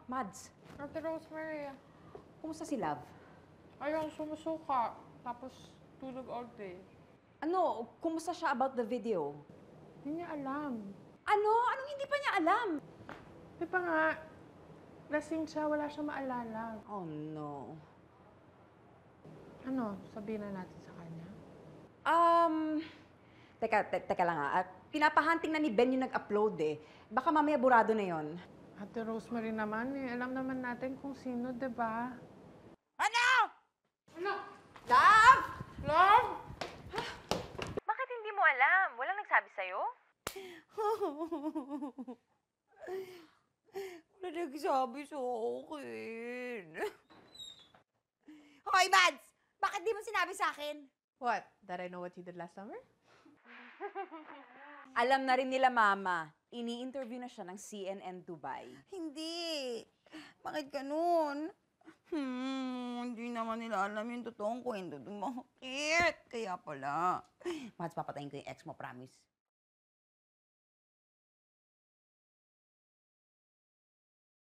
Mads, Ate Rosemary, kumusta si Love? ayun, sumusuka. Tapos tulog all day. Ano, kumusta siya about the video? Hindi niya alam. Ano? Anong hindi pa niya alam? Di ba nga, lasing siya, wala siya maalala. Oh no. Ano, sabihin na natin sa kanya? Teka lang ha. Pinapahunting na ni Ben yung nag-upload eh. Baka mamaya burado na yon. Ate Rosemary naman eh, alam naman natin kung sino, di ba? Ano? Ano? Love! Love? Bakit hindi mo alam? Walang nagsabi sa'yo? Wala nagsabi sa akin. Hoy, Mads! Bakit di mo sinabi sa akin? What? That I know what you did last summer? Alam na rin nila, Mama. Ini-interview na siya ng CNN Dubai. Hindi. Bakit ganun? Hindi naman nila alam yung totoong kwento. Bakit? Kaya pala. Mads, papatayin ko yung ex mo, promise.